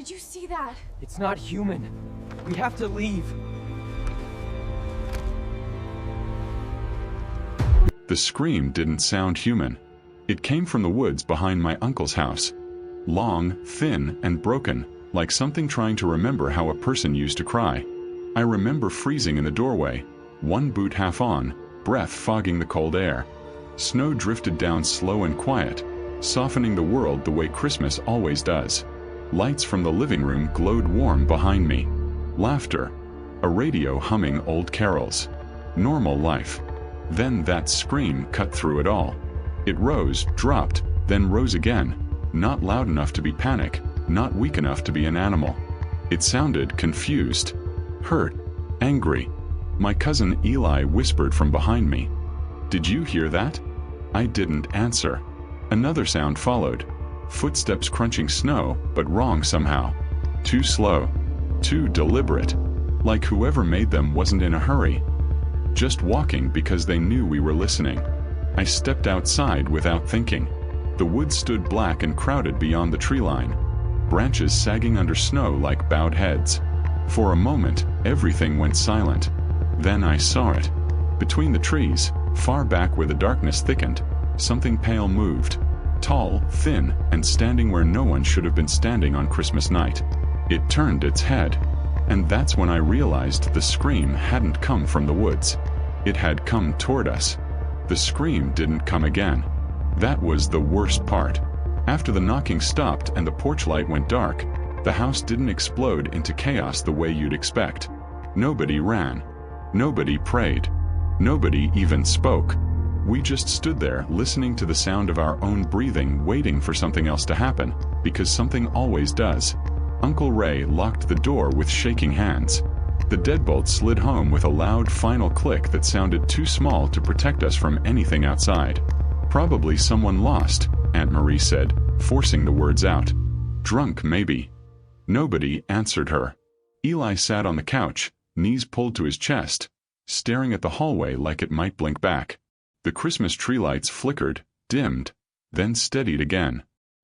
Did you see that? It's not human. We have to leave. The scream didn't sound human. It came from the woods behind my uncle's house. Long, thin, and broken, like something trying to remember how a person used to cry. I remember freezing in the doorway, one boot half on, breath fogging the cold air. Snow drifted down slow and quiet, softening the world the way Christmas always does. Lights from the living room glowed warm behind me. Laughter. A radio humming old carols. Normal life. Then that scream cut through it all. It rose, dropped, then rose again. Not loud enough to be panic, not weak enough to be an animal. It sounded confused, hurt, angry. My cousin Eli whispered from behind me. "Did you hear that?" I didn't answer. Another sound followed. Footsteps crunching snow, but wrong somehow. Too slow. Too deliberate. Like whoever made them wasn't in a hurry. Just walking because they knew we were listening. I stepped outside without thinking. The woods stood black and crowded beyond the tree line. Branches sagging under snow like bowed heads. For a moment, everything went silent. Then I saw it. Between the trees, far back where the darkness thickened, something pale moved. Tall, thin, and standing where no one should have been standing on Christmas night. It turned its head. And that's when I realized the scream hadn't come from the woods. It had come toward us. The scream didn't come again. That was the worst part. After the knocking stopped and the porch light went dark, the house didn't explode into chaos the way you'd expect. Nobody ran. Nobody prayed. Nobody even spoke. We just stood there listening to the sound of our own breathing, waiting for something else to happen, because something always does. Uncle Ray locked the door with shaking hands. The deadbolt slid home with a loud final click that sounded too small to protect us from anything outside. "Probably someone lost," Aunt Marie said, forcing the words out. "Drunk, maybe." Nobody answered her. Eli sat on the couch, knees pulled to his chest, staring at the hallway like it might blink back. The Christmas tree lights flickered, dimmed, then steadied again.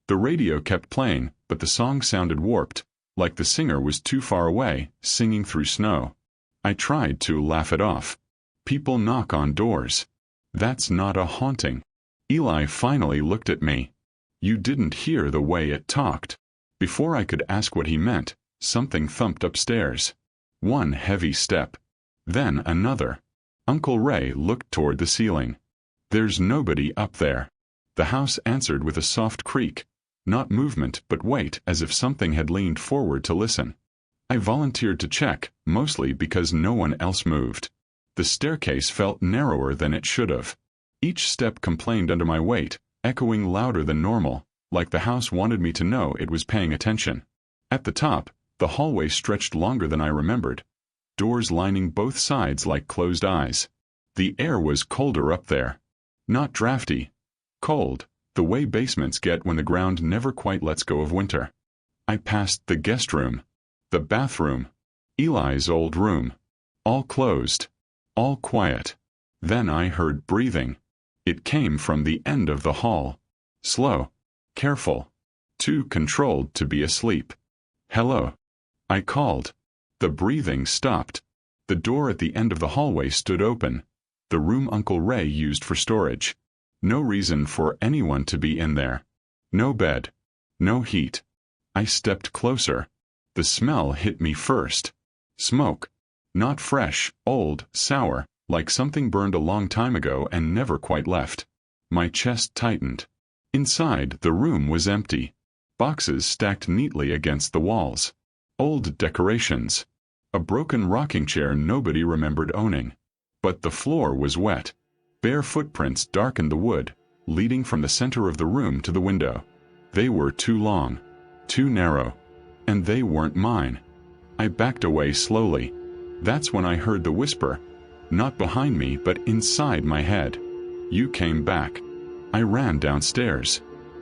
The radio kept playing, but the song sounded warped, like the singer was too far away, singing through snow. I tried to laugh it off. People knock on doors. That's not a haunting. Eli finally looked at me. "You didn't hear the way it talked." Before I could ask what he meant, something thumped upstairs. One heavy step. Then another. Uncle Ray looked toward the ceiling. "There's nobody up there." The house answered with a soft creak. Not movement, but weight, as if something had leaned forward to listen. I volunteered to check, mostly because no one else moved. The staircase felt narrower than it should have. Each step complained under my weight, echoing louder than normal, like the house wanted me to know it was paying attention. At the top, the hallway stretched longer than I remembered. Doors lining both sides like closed eyes. The air was colder up there. Not drafty. Cold. The way basements get when the ground never quite lets go of winter. I passed the guest room, the bathroom, Eli's old room. All closed. All quiet. Then I heard breathing. It came from the end of the hall. Slow. Careful. Too controlled to be asleep. "Hello." I called. The breathing stopped. The door at the end of the hallway stood open. The room Uncle Ray used for storage. No reason for anyone to be in there. No bed. No heat. I stepped closer. The smell hit me first. Smoke. Not fresh, old, sour, like something burned a long time ago and never quite left. My chest tightened. Inside, the room was empty. Boxes stacked neatly against the walls. Old decorations. A broken rocking chair nobody remembered owning. But the floor was wet. Bare footprints darkened the wood, leading from the center of the room to the window. They were too long, too narrow, and they weren't mine. I backed away slowly. That's when I heard the whisper, not behind me but inside my head. "You came back." I ran downstairs.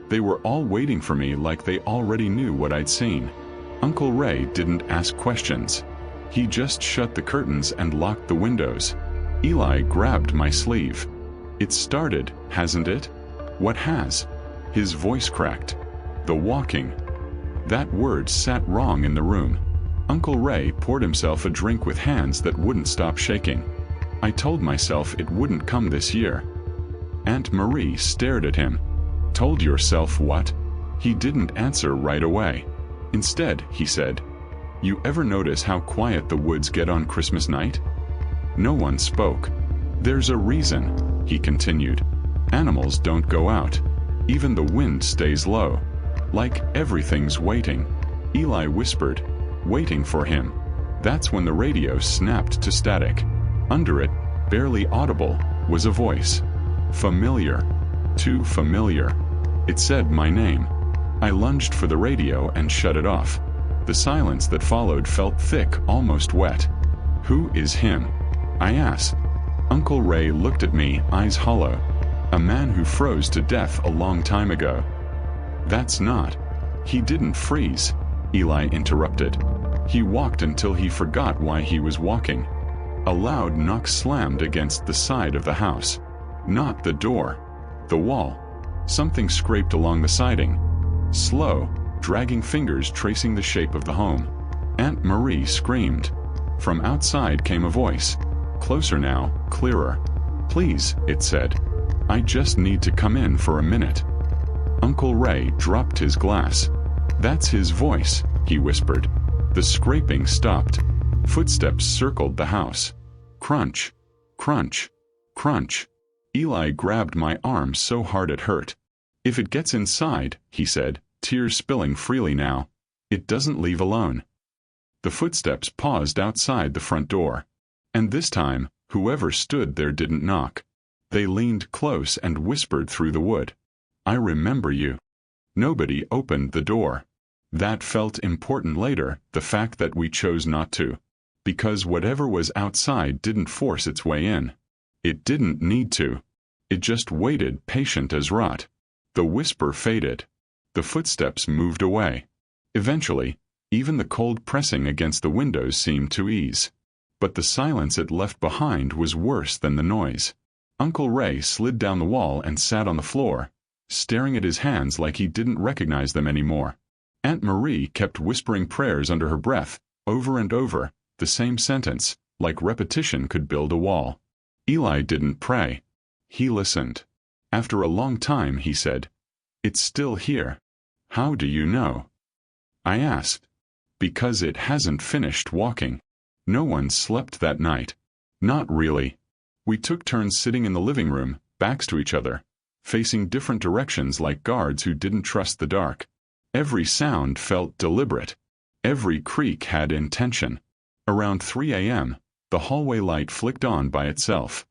They were all waiting for me like they already knew what I'd seen. Uncle Ray didn't ask questions. He just shut the curtains and locked the windows. Eli grabbed my sleeve. "It started, hasn't it?" "What has?" His voice cracked. "The walking." That word sat wrong in the room. Uncle Ray poured himself a drink with hands that wouldn't stop shaking. I told myself it wouldn't come this year. Aunt Marie stared at him. Told yourself what? He didn't answer right away. Instead, he said, "You ever notice how quiet the woods get on Christmas night?" No one spoke. "There's a reason," he continued. "Animals don't go out. Even the wind stays low. Like everything's waiting." Eli whispered, "Waiting for him." That's when the radio snapped to static. Under it, barely audible, was a voice. Familiar. Too familiar. It said my name. I lunged for the radio and shut it off. The silence that followed felt thick, almost wet. "Who is him?" I asked. Uncle Ray looked at me, eyes hollow. "A man who froze to death a long time ago." "That's not." "He didn't freeze," Eli interrupted. "He walked until he forgot why he was walking." A loud knock slammed against the side of the house. Not the door. The wall. Something scraped along the siding. Slow, dragging fingers tracing the shape of the home. Aunt Marie screamed. From outside came a voice. Closer now, clearer. "Please," it said. "I just need to come in for a minute." Uncle Ray dropped his glass. "That's his voice," he whispered. The scraping stopped. Footsteps circled the house. Crunch. Crunch. Crunch. Eli grabbed my arm so hard it hurt. "If it gets inside," he said, tears spilling freely now, "it doesn't leave alone." The footsteps paused outside the front door. And this time, whoever stood there didn't knock. They leaned close and whispered through the wood. "I remember you." Nobody opened the door. That felt important later, the fact that we chose not to. Because whatever was outside didn't force its way in. It didn't need to. It just waited, patient as rot. The whisper faded. The footsteps moved away. Eventually, even the cold pressing against the windows seemed to ease. But the silence it left behind was worse than the noise. Uncle Ray slid down the wall and sat on the floor, staring at his hands like he didn't recognize them anymore. Aunt Marie kept whispering prayers under her breath, over and over, the same sentence, like repetition could build a wall. Eli didn't pray. He listened. After a long time he said, "It's still here." "How do you know?" I asked. "Because it hasn't finished walking." No one slept that night. Not really. We took turns sitting in the living room, backs to each other, facing different directions like guards who didn't trust the dark. Every sound felt deliberate. Every creak had intention. Around 3 a.m., the hallway light flicked on by itself.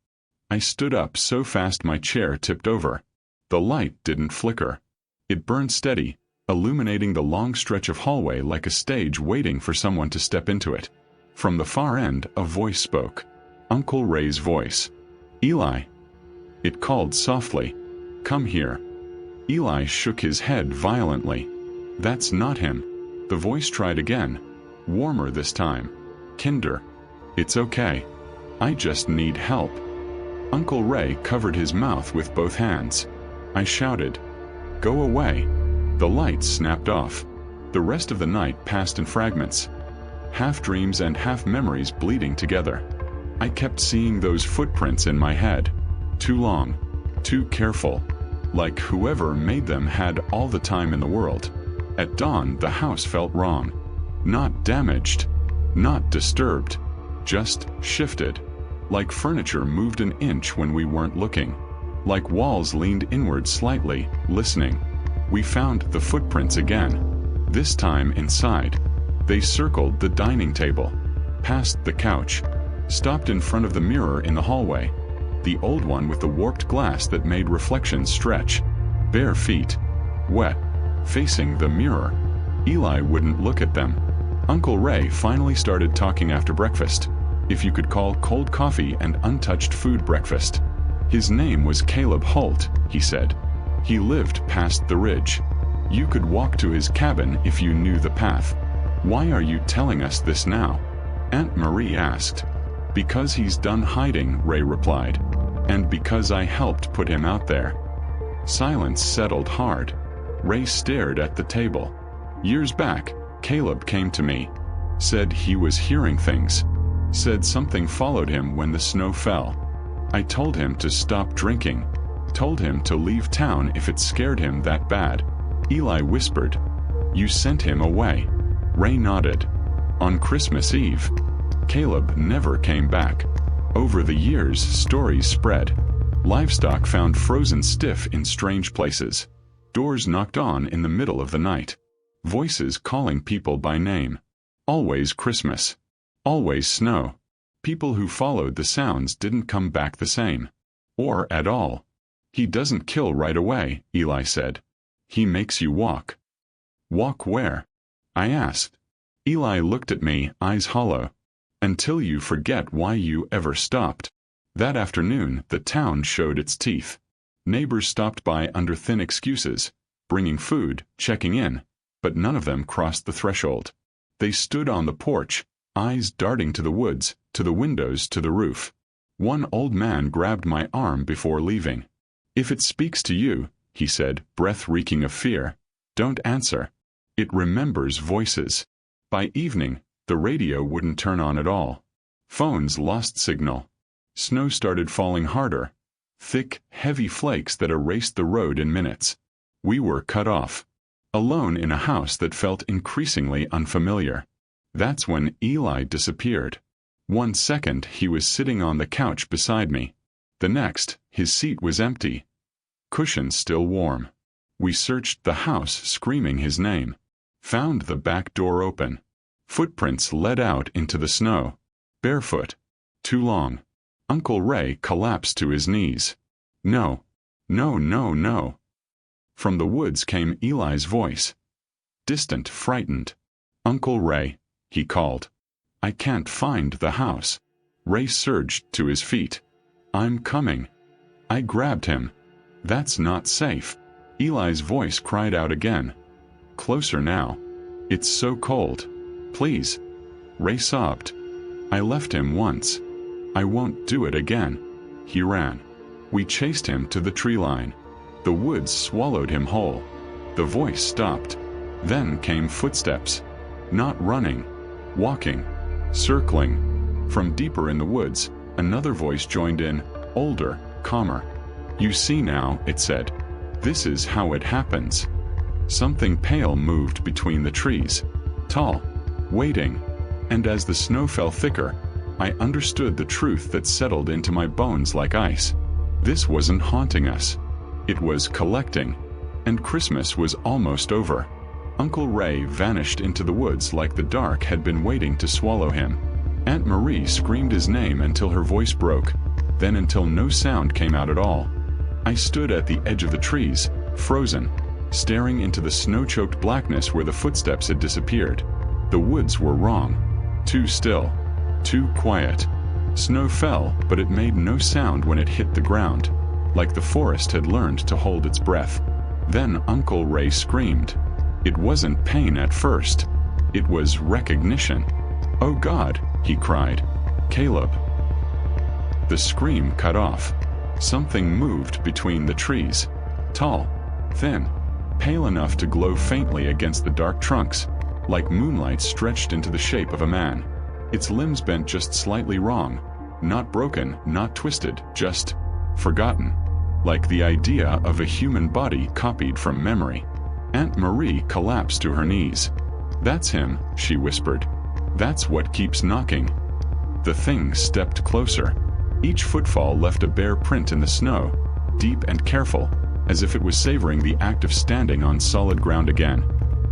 I stood up so fast my chair tipped over. The light didn't flicker. It burned steady, illuminating the long stretch of hallway like a stage waiting for someone to step into it. From the far end, a voice spoke. Uncle Ray's voice. "Eli." It called softly. "Come here." Eli shook his head violently. "That's not him." The voice tried again. Warmer this time. "Kinder. It's okay. I just need help." Uncle Ray covered his mouth with both hands. I shouted, "Go away." The lights snapped off. The rest of the night passed in fragments. Half dreams and half memories bleeding together. I kept seeing those footprints in my head. Too long. Too careful. Like whoever made them had all the time in the world. At dawn, the house felt wrong. Not damaged. Not disturbed. Just shifted. Like furniture moved an inch when we weren't looking. Like walls leaned inward slightly, listening. We found the footprints again. This time inside. They circled the dining table. Past the couch. Stopped in front of the mirror in the hallway. The old one with the warped glass that made reflections stretch. Bare feet. Wet. Facing the mirror. Eli wouldn't look at them. Uncle Ray finally started talking after breakfast. If you could call cold coffee and untouched food breakfast. His name was Caleb Holt, he said. He lived past the ridge. You could walk to his cabin if you knew the path. "Why are you telling us this now?" Aunt Marie asked. "Because he's done hiding," Ray replied. "And because I helped put him out there." Silence settled hard. Ray stared at the table. Years back, Caleb came to me. Said he was hearing things. Said something followed him when the snow fell. I told him to stop drinking. Told him to leave town if it scared him that bad. Eli whispered. You sent him away. Ray nodded. On Christmas Eve. Caleb never came back. Over the years, stories spread. Livestock found frozen stiff in strange places. Doors knocked on in the middle of the night. Voices calling people by name. Always Christmas. Always snow. People who followed the sounds didn't come back the same. Or at all. He doesn't kill right away, Eli said. He makes you walk. Walk where? I asked. Eli looked at me, eyes hollow. Until you forget why you ever stopped. That afternoon, the town showed its teeth. Neighbors stopped by under thin excuses, bringing food, checking in, but none of them crossed the threshold. They stood on the porch, eyes darting to the woods, to the windows, to the roof. One old man grabbed my arm before leaving. If it speaks to you, he said, breath reeking of fear, don't answer. It remembers voices. By evening, the radio wouldn't turn on at all. Phones lost signal. Snow started falling harder. Thick, heavy flakes that erased the road in minutes. We were cut off. Alone in a house that felt increasingly unfamiliar. That's when Eli disappeared. 1 second he was sitting on the couch beside me. The next, his seat was empty. Cushions still warm. We searched the house screaming his name. Found the back door open. Footprints led out into the snow. Barefoot. Too long. Uncle Ray collapsed to his knees. No. No, no, no. From the woods came Eli's voice. Distant, frightened. Uncle Ray, he called. I can't find the house. Ray surged to his feet. I'm coming. I grabbed him. That's not safe. Eli's voice cried out again. Closer now. It's so cold. Please. Ray sobbed. I left him once. I won't do it again. He ran. We chased him to the tree line. The woods swallowed him whole. The voice stopped. Then came footsteps. Not running. Walking. Circling. From deeper in the woods, another voice joined in, older, calmer. You see now, it said. This is how it happens. Something pale moved between the trees. Tall. Waiting. And as the snow fell thicker, I understood the truth that settled into my bones like ice. This wasn't haunting us. It was collecting. And Christmas was almost over. Uncle Ray vanished into the woods like the dark had been waiting to swallow him. Aunt Marie screamed his name until her voice broke, then until no sound came out at all. I stood at the edge of the trees, frozen, staring into the snow-choked blackness where the footsteps had disappeared. The woods were wrong. Too still. Too quiet. Snow fell, but it made no sound when it hit the ground, like the forest had learned to hold its breath. Then Uncle Ray screamed. It wasn't pain at first. It was recognition. Oh God, he cried. Caleb. The scream cut off. Something moved between the trees. Tall, thin, pale enough to glow faintly against the dark trunks, like moonlight stretched into the shape of a man. Its limbs bent just slightly wrong. Not broken, not twisted, just forgotten. Like the idea of a human body copied from memory. Aunt Marie collapsed to her knees. That's him, she whispered. That's what keeps knocking. The thing stepped closer. Each footfall left a bare print in the snow, deep and careful, as if it was savoring the act of standing on solid ground again.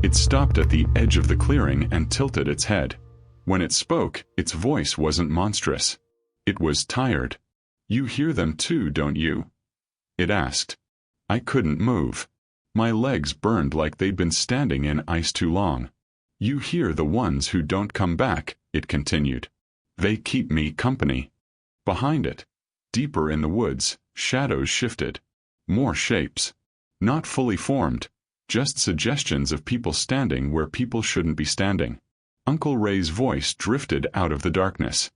It stopped at the edge of the clearing and tilted its head. When it spoke, its voice wasn't monstrous. It was tired. You hear them too, don't you? It asked. I couldn't move. My legs burned like they'd been standing in ice too long. You hear the ones who don't come back, it continued. They keep me company. Behind it, deeper in the woods, shadows shifted. More shapes. Not fully formed, just suggestions of people standing where people shouldn't be standing. Uncle Ray's voice drifted out of the darkness.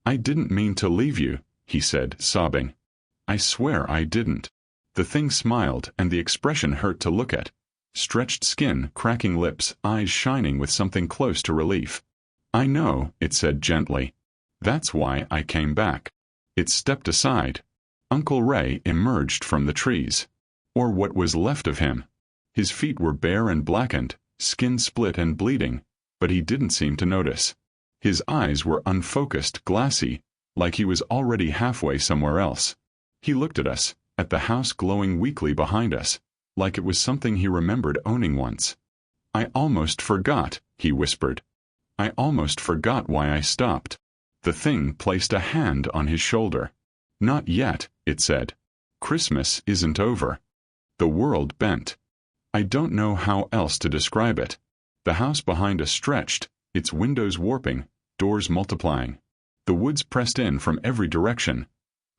I didn't mean to leave you, he said, sobbing. I swear I didn't. The thing smiled, and the expression hurt to look at. Stretched skin, cracking lips, eyes shining with something close to relief. "I know," it said gently. "That's why I came back." It stepped aside. Uncle Ray emerged from the trees. Or what was left of him. His feet were bare and blackened, skin split and bleeding, but he didn't seem to notice. His eyes were unfocused, glassy, like he was already halfway somewhere else. He looked at us, at the house glowing weakly behind us, like it was something he remembered owning once. "I almost forgot," he whispered. "I almost forgot why I stopped." The thing placed a hand on his shoulder. "Not yet," it said. "Christmas isn't over." The world bent. I don't know how else to describe it. The house behind us stretched, its windows warping, doors multiplying. The woods pressed in from every direction,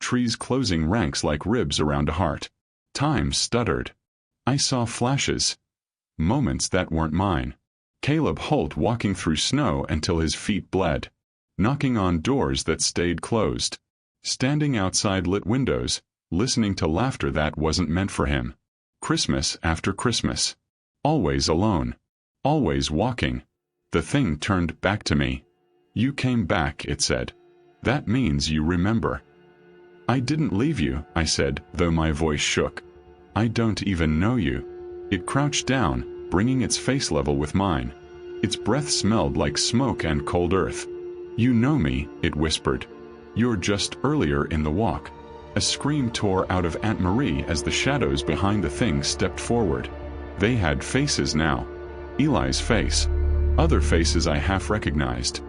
trees closing ranks like ribs around a heart. Time stuttered. I saw flashes. Moments that weren't mine. Caleb Holt walking through snow until his feet bled. Knocking on doors that stayed closed. Standing outside lit windows, listening to laughter that wasn't meant for him. Christmas after Christmas. Always alone. Always walking. The thing turned back to me. "You came back," it said. "That means you remember." "I didn't leave you," I said, though my voice shook. "I don't even know you." It crouched down, bringing its face level with mine. Its breath smelled like smoke and cold earth. "You know me," it whispered. "You're just earlier in the walk." A scream tore out of Aunt Marie as the shadows behind the thing stepped forward. They had faces now. Eli's face. Other faces I half recognized.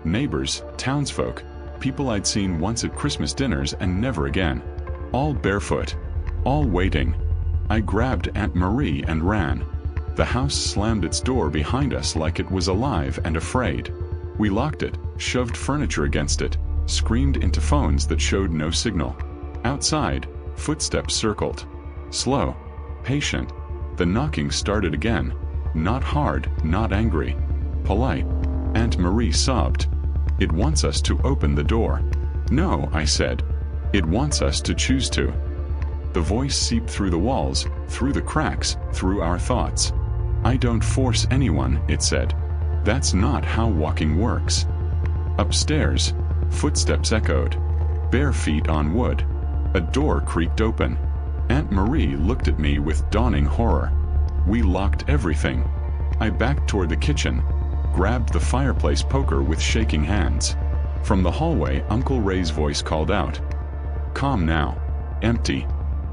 Neighbors, townsfolk, people I'd seen once at Christmas dinners and never again. All barefoot. All waiting. I grabbed Aunt Marie and ran. The house slammed its door behind us like it was alive and afraid. We locked it, shoved furniture against it, screamed into phones that showed no signal. Outside, footsteps circled. Slow. Patient. The knocking started again. Not hard, not angry. Polite. Aunt Marie sobbed. "It wants us to open the door." "No," I said. "It wants us to choose to." The voice seeped through the walls, through the cracks, through our thoughts. "I don't force anyone," it said. "That's not how walking works." Upstairs, footsteps echoed. Bare feet on wood. A door creaked open. Aunt Marie looked at me with dawning horror. We locked everything. I backed toward the kitchen, grabbed the fireplace poker with shaking hands. From the hallway, Uncle Ray's voice called out. "Calm now. Empty.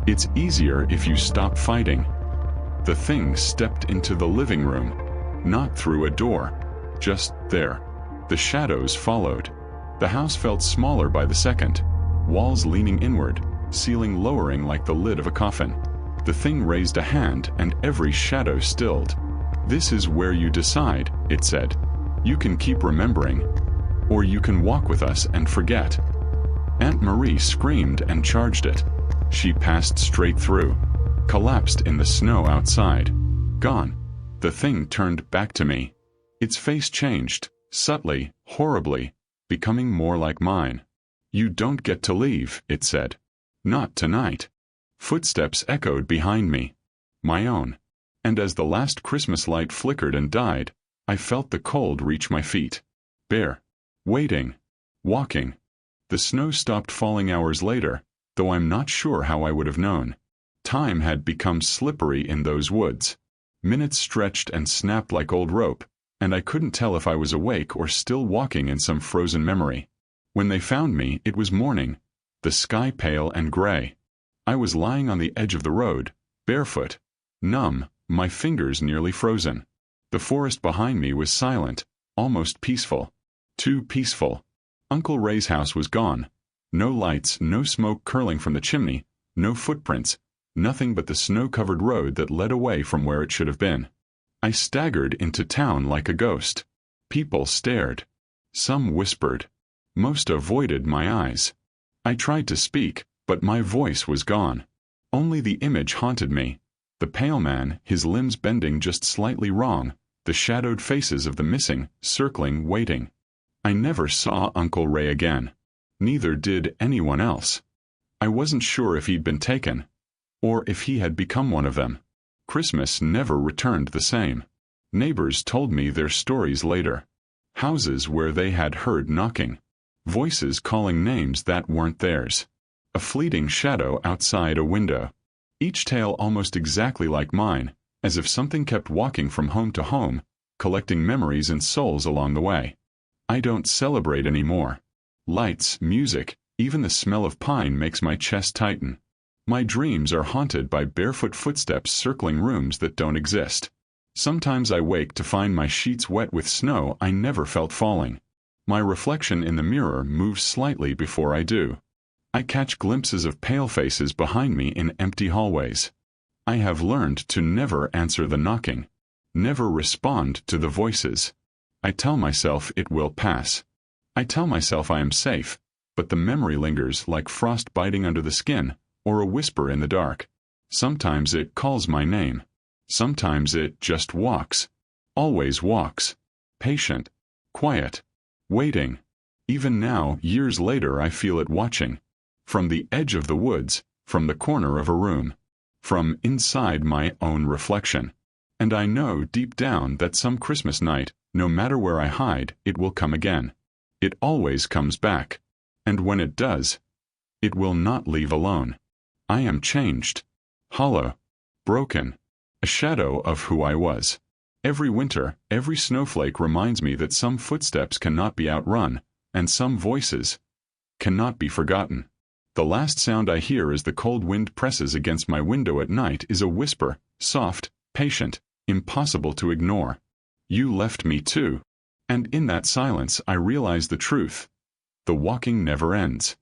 It's easier if you stop fighting." The thing stepped into the living room. Not through a door. Just there. The shadows followed. The house felt smaller by the second. Walls leaning inward, ceiling lowering like the lid of a coffin. The thing raised a hand and every shadow stilled. "This is where you decide," it said. "You can keep remembering. Or you can walk with us and forget." Aunt Marie screamed and charged it. She passed straight through. Collapsed in the snow outside. Gone. The thing turned back to me. Its face changed, subtly, horribly, becoming more like mine. "You don't get to leave," it said. "Not tonight." Footsteps echoed behind me. My own. And as the last Christmas light flickered and died, I felt the cold reach my feet. Bare. Waiting. Walking. The snow stopped falling hours later, though I'm not sure how I would have known. Time had become slippery in those woods. Minutes stretched and snapped like old rope, and I couldn't tell if I was awake or still walking in some frozen memory. When they found me, it was morning, the sky pale and gray. I was lying on the edge of the road, barefoot, numb, my fingers nearly frozen. The forest behind me was silent, almost peaceful. Too peaceful. Uncle Ray's house was gone. No lights, no smoke curling from the chimney, no footprints, nothing but the snow-covered road that led away from where it should have been. I staggered into town like a ghost. People stared. Some whispered. Most avoided my eyes. I tried to speak, but my voice was gone. Only the image haunted me. The pale man, his limbs bending just slightly wrong, the shadowed faces of the missing, circling, waiting. I never saw Uncle Ray again. Neither did anyone else. I wasn't sure if he'd been taken, or if he had become one of them. Christmas never returned the same. Neighbors told me their stories later. Houses where they had heard knocking. Voices calling names that weren't theirs. A fleeting shadow outside a window. Each tale almost exactly like mine, as if something kept walking from home to home, collecting memories and souls along the way. I don't celebrate anymore. Lights, music, even the smell of pine makes my chest tighten. My dreams are haunted by barefoot footsteps circling rooms that don't exist. Sometimes I wake to find my sheets wet with snow I never felt falling. My reflection in the mirror moves slightly before I do. I catch glimpses of pale faces behind me in empty hallways. I have learned to never answer the knocking. Never respond to the voices. I tell myself it will pass. I tell myself I am safe, but the memory lingers like frost biting under the skin, or a whisper in the dark. Sometimes it calls my name. Sometimes it just walks. Always walks. Patient. Quiet. Waiting. Even now, years later, I feel it watching. From the edge of the woods, from the corner of a room. From inside my own reflection. And I know deep down that some Christmas night, no matter where I hide, it will come again. It always comes back. And when it does, it will not leave alone. I am changed. Hollow. Broken. A shadow of who I was. Every winter, every snowflake reminds me that some footsteps cannot be outrun, and some voices cannot be forgotten. The last sound I hear as the cold wind presses against my window at night is a whisper, soft, patient, impossible to ignore. You left me too. And in that silence I realize the truth. The walking never ends.